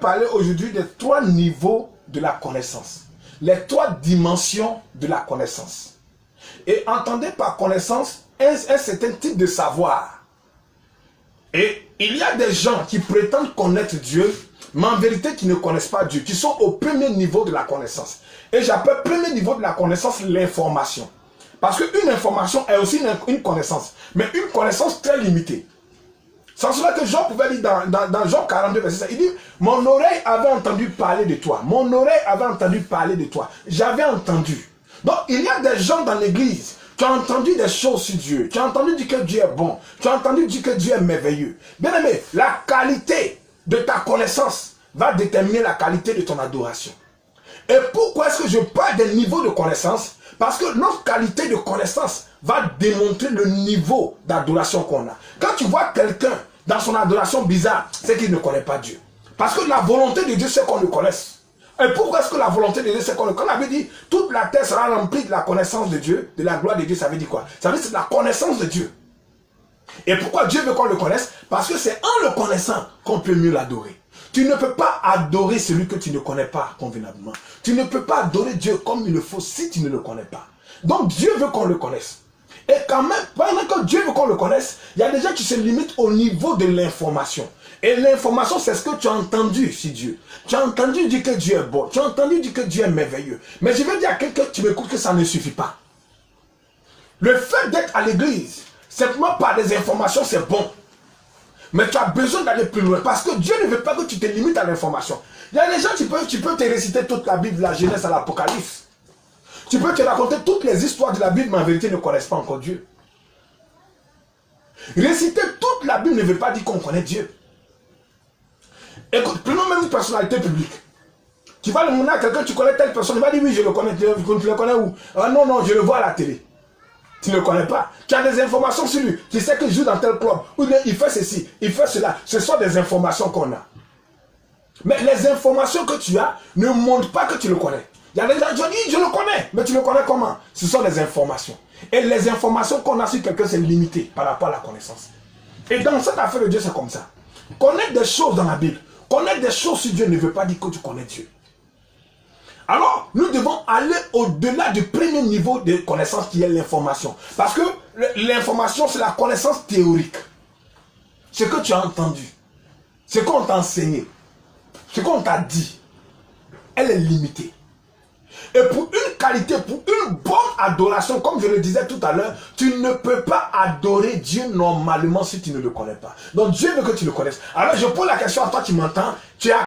parler aujourd'hui des 3 niveaux de la connaissance. Les 3 dimensions de la connaissance. Et entendez par connaissance un certain type de savoir. Et il y a des gens qui prétendent connaître Dieu, mais en vérité qui ne connaissent pas Dieu, qui sont au premier niveau de la connaissance. Et j'appelle premier niveau de la connaissance l'information. Parce qu'une information est aussi une connaissance, mais une connaissance très limitée. C'est cela que Job pouvait dire dans Job 42, verset 5. Il dit, mon oreille avait entendu parler de toi. Mon oreille avait entendu parler de toi. J'avais entendu. Donc, il y a des gens dans l'église qui ont entendu des choses sur Dieu. Tu as entendu dire que Dieu est bon. Tu as entendu dire que Dieu est merveilleux. Bien aimé, la qualité de ta connaissance va déterminer la qualité de ton adoration. Et pourquoi est-ce que je parle des niveaux de connaissance? Parce que notre qualité de connaissance va démontrer le niveau d'adoration qu'on a. Quand tu vois quelqu'un dans son adoration bizarre, c'est qu'il ne connaît pas Dieu. Parce que la volonté de Dieu, c'est qu'on le connaisse. Et pourquoi est-ce que la volonté de Dieu, c'est qu'on le connaisse? On avait dit, toute la terre sera remplie de la connaissance de Dieu, de la gloire de Dieu. Ça veut dire quoi? Ça veut dire que c'est la connaissance de Dieu. Et pourquoi Dieu veut qu'on le connaisse? Parce que c'est en le connaissant qu'on peut mieux l'adorer. Tu ne peux pas adorer celui que tu ne connais pas convenablement. Tu ne peux pas adorer Dieu comme il le faut si tu ne le connais pas. Donc Dieu veut qu'on le connaisse. Et quand même, pendant que Dieu veut qu'on le connaisse, il y a des gens qui se limitent au niveau de l'information. Et l'information, c'est ce que tu as entendu sur Dieu. Tu as entendu dire que Dieu est bon. Tu as entendu dire que Dieu est merveilleux. Mais je veux dire à quelqu'un qui m'écoute que ça ne suffit pas. Le fait d'être à l'église, simplement par des informations, c'est bon. Mais tu as besoin d'aller plus loin. Parce que Dieu ne veut pas que tu te limites à l'information. Il y a des gens, tu peux te réciter toute la Bible, de la Genèse à l'Apocalypse. Tu peux te raconter toutes les histoires de la Bible, mais en vérité, ne connaissent pas encore Dieu. Réciter toute la Bible ne veut pas dire qu'on connaît Dieu. Écoute, prenons même une personnalité publique. Tu vas demander à quelqu'un, tu connais telle personne, il va dire oui, je le connais. Tu le connais où? Ah non, non, je le vois à la télé. Tu ne le connais pas. Tu as des informations sur lui. Tu sais qu'il joue dans tel club. Ou bien il fait ceci, il fait cela. Ce sont des informations qu'on a. Mais les informations que tu as ne montrent pas que tu le connais. Il y a des gens qui disent, je le connais. Mais tu le connais comment? Ce sont des informations. Et les informations qu'on a sur quelqu'un, c'est limité par rapport à la connaissance. Et dans cette affaire de Dieu, c'est comme ça. Connaître des choses dans la Bible, connaître des choses sur Dieu ne veut pas dire que tu connais Dieu. Alors, nous devons aller au-delà du premier niveau de connaissance qui est l'information. Parce que l'information, c'est la connaissance théorique. Ce que tu as entendu, ce qu'on t'a enseigné, ce qu'on t'a dit, elle est limitée. Et pour une qualité, pour une bonne adoration, comme je le disais tout à l'heure, tu ne peux pas adorer Dieu normalement si tu ne le connais pas. Donc Dieu veut que tu le connaisses. Alors je pose la question à toi qui m'entends, tu as